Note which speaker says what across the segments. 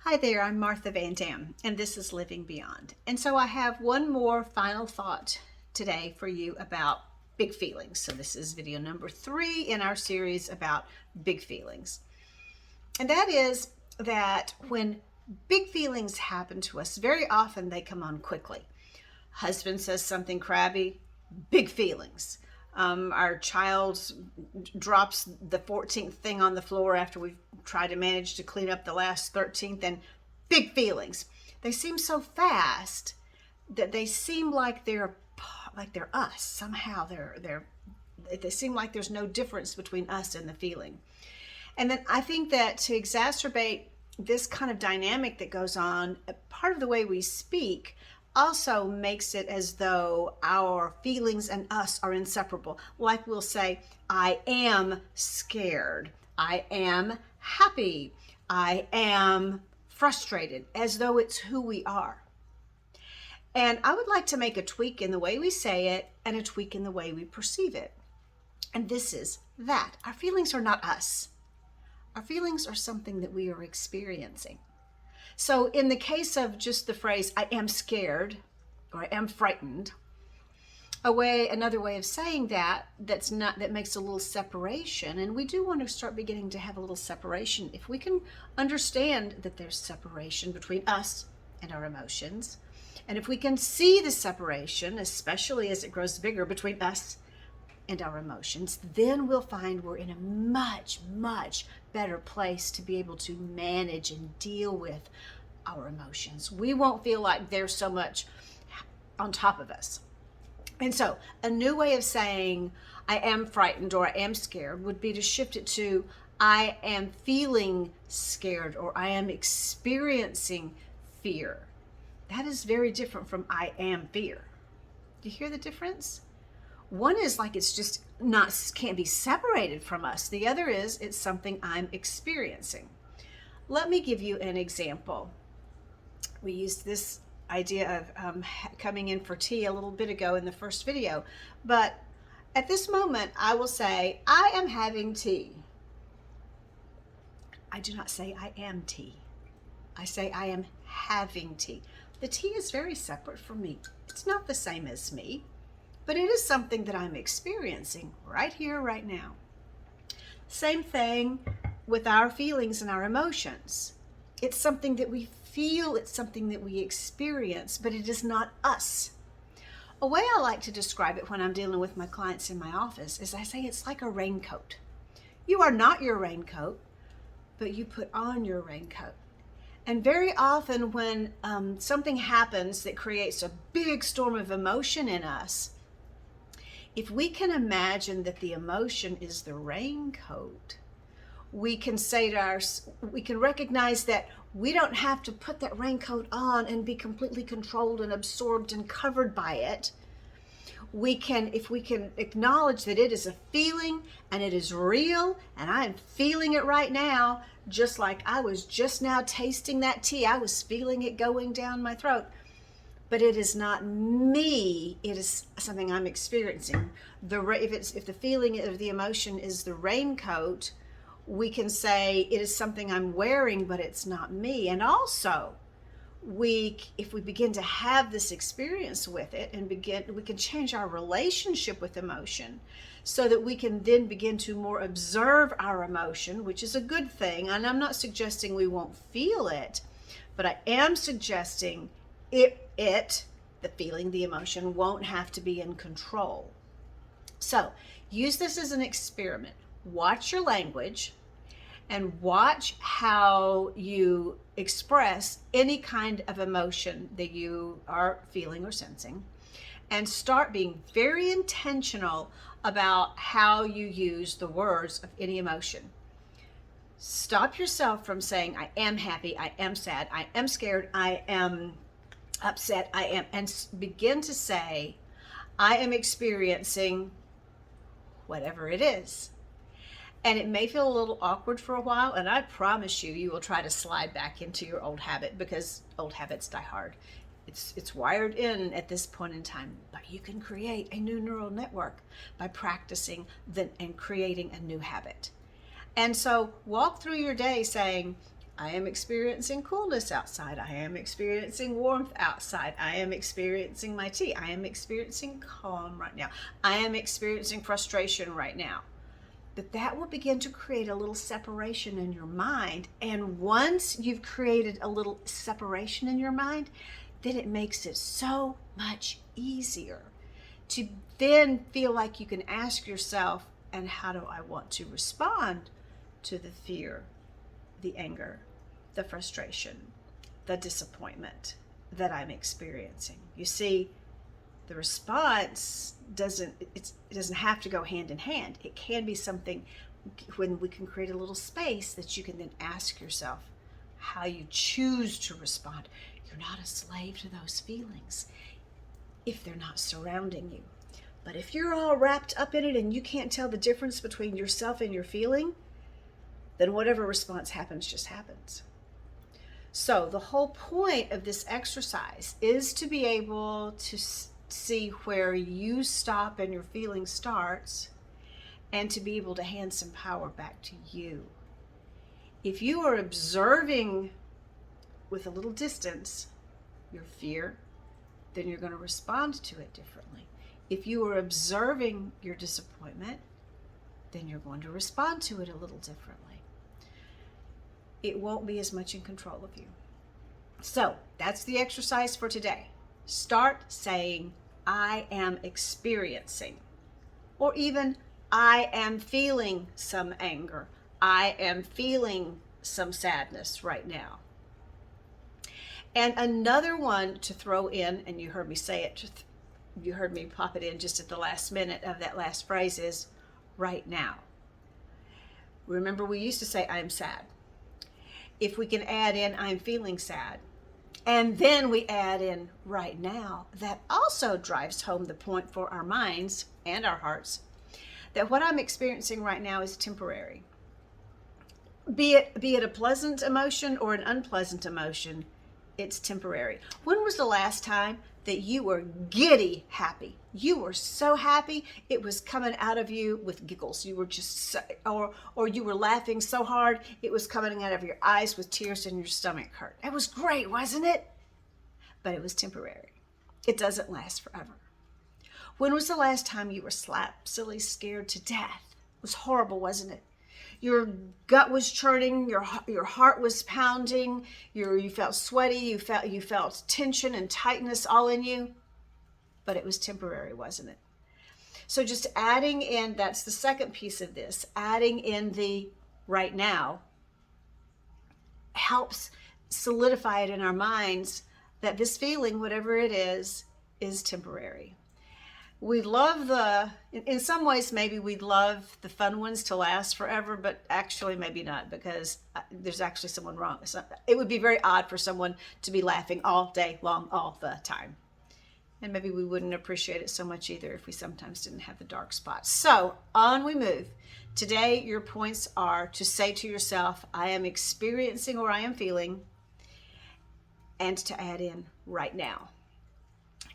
Speaker 1: Hi there, I'm Martha Van Dam, and this is Living Beyond. And so I have one more final thought today for you about big feelings. So this is video number 3 in our series about big feelings. And that is that when big feelings happen to us, very often they come on quickly. Husband says something crabby, big feelings. Our child drops the 14th thing on the floor after we've tried to manage to clean up the last 13th, and big feelings. They seem so fast that they seem like they're us. Somehow they seem like there's no difference between us and the feeling. And then I think that to exacerbate this kind of dynamic that goes on, part of the way we speak also makes it as though our feelings and us are inseparable. Like we'll say, I am scared, I am happy, I am frustrated, as though it's who we are. And I would like to make a tweak in the way we say it and a tweak in the way we perceive it. And this is that our feelings are not us. Our feelings are something that we are experiencing. So in the case of just the phrase, I am scared, or I am frightened, another way of saying that makes a little separation. And we do want to start beginning to have a little separation. If we can understand that there's separation between us and our emotions, and if we can see the separation, especially as it grows bigger between us and our emotions, then we'll find we're in a much, much better place to be able to manage and deal with our emotions. We won't feel like they're so much on top of us. And so a new way of saying I am frightened or I am scared would be to shift it to I am feeling scared or I am experiencing fear. That is very different from I am fear. Do you hear the difference? One is like it's just can't be separated from us. The other is it's something I'm experiencing. Let me give you an example. We used this idea of coming in for tea a little bit ago in the first video, but at this moment I will say I am having tea. I do not say I am tea. I say I am having tea. The tea is very separate from me. It's not the same as me. But it is something that I'm experiencing right here, right now. Same thing with our feelings and our emotions. It's something that we feel, it's something that we experience, but it is not us. A way I like to describe it when I'm dealing with my clients in my office is I say it's like a raincoat. You are not your raincoat, but you put on your raincoat. And very often when something happens that creates a big storm of emotion in us, if we can imagine that the emotion is the raincoat, we can recognize that we don't have to put that raincoat on and be completely controlled and absorbed and covered by it. If we can acknowledge that it is a feeling and it is real and I'm feeling it right now, just like I was just now tasting that tea, I was feeling it going down my throat. But it is not me, it is something I'm experiencing. If the feeling of the emotion is the raincoat, we can say it is something I'm wearing, but it's not me. And also, if we begin to have this experience with it we can change our relationship with emotion so that we can then begin to more observe our emotion, which is a good thing. And I'm not suggesting we won't feel it, but I am suggesting the feeling, the emotion, won't have to be in control. So use this as an experiment. Watch your language and watch how you express any kind of emotion that you are feeling or sensing, and start being very intentional about how you use the words of any emotion. Stop yourself from saying I am happy, I am sad, I am scared, I am upset, and begin to say I am experiencing whatever it is. And it may feel a little awkward for a while, and I promise you will try to slide back into your old habit, because old habits die hard. It's wired in at this point in time, but you can create a new neural network by practicing and creating a new habit. And so walk through your day saying, I am experiencing coolness outside. I am experiencing warmth outside. I am experiencing my tea. I am experiencing calm right now. I am experiencing frustration right now. That will begin to create a little separation in your mind. And once you've created a little separation in your mind, then it makes it so much easier to then feel like you can ask yourself, and how do I want to respond to the fear, the anger, the frustration, the disappointment that I'm experiencing? You see, the response doesn't have to go hand in hand. It can be something when we can create a little space that you can then ask yourself how you choose to respond. You're not a slave to those feelings if they're not surrounding you. But if you're all wrapped up in it and you can't tell the difference between yourself and your feeling, then whatever response happens just happens. So the whole point of this exercise is to be able to see where you stop and your feeling starts, and to be able to hand some power back to you. If you are observing with a little distance your fear, then you're going to respond to it differently. If you are observing your disappointment, then you're going to respond to it a little differently. It won't be as much in control of you. So that's the exercise for today. Start saying, I am experiencing, or even I am feeling some anger. I am feeling some sadness right now. And another one to throw in, and you heard me say it, you heard me pop it in just at the last minute of that last phrase, is right now. Remember, we used to say, I'm sad. If we can add in, I'm feeling sad, and then we add in right now, that also drives home the point for our minds and our hearts that what I'm experiencing right now is temporary. Be it a pleasant emotion or an unpleasant emotion, it's temporary. When was the last time that you were giddy happy? You were so happy it was coming out of you with giggles. You were just so, or you were laughing so hard it was coming out of your eyes with tears and your stomach hurt. It was great, wasn't it? But it was temporary. It doesn't last forever. When was the last time you were slapped, silly, scared to death? It was horrible, wasn't it? Your gut was churning, your heart was pounding, you felt sweaty, you felt tension and tightness all in you, but it was temporary, wasn't it? So just adding in, that's the second piece of this, adding in the right now helps solidify it in our minds that this feeling, whatever it is temporary. We love in some ways, maybe we'd love the fun ones to last forever, but actually maybe not, because there's actually someone wrong. It would be very odd for someone to be laughing all day long, all the time. And maybe we wouldn't appreciate it so much either if we sometimes didn't have the dark spots. So on we move. Today, your points are to say to yourself, I am experiencing or I am feeling, and to add in right now.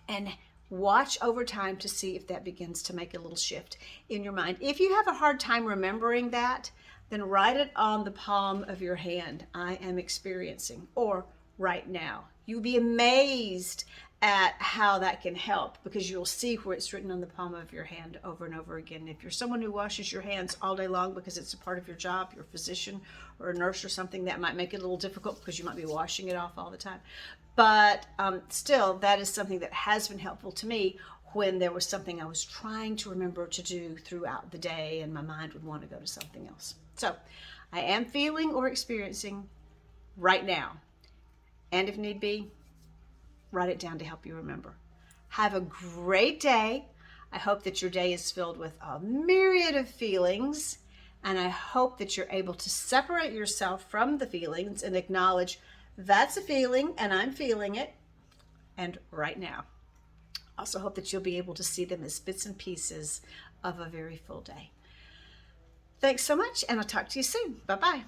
Speaker 1: And watch over time to see if that begins to make a little shift in your mind. If you have a hard time remembering that, then write it on the palm of your hand. I am experiencing, or right now. You'll be amazed at how that can help, because you'll see where it's written on the palm of your hand over and over again. If you're someone who washes your hands all day long because it's a part of your job, you're a physician or a nurse or something, that might make it a little difficult because you might be washing it off all the time. But still, that is something that has been helpful to me when there was something I was trying to remember to do throughout the day and my mind would want to go to something else. So I am feeling or experiencing right now. And if need be, write it down to help you remember. Have a great day. I hope that your day is filled with a myriad of feelings, and I hope that you're able to separate yourself from the feelings and acknowledge that's a feeling and I'm feeling it, and right now. Also hope that you'll be able to see them as bits and pieces of a very full day. Thanks so much, and I'll talk to you soon. Bye-bye.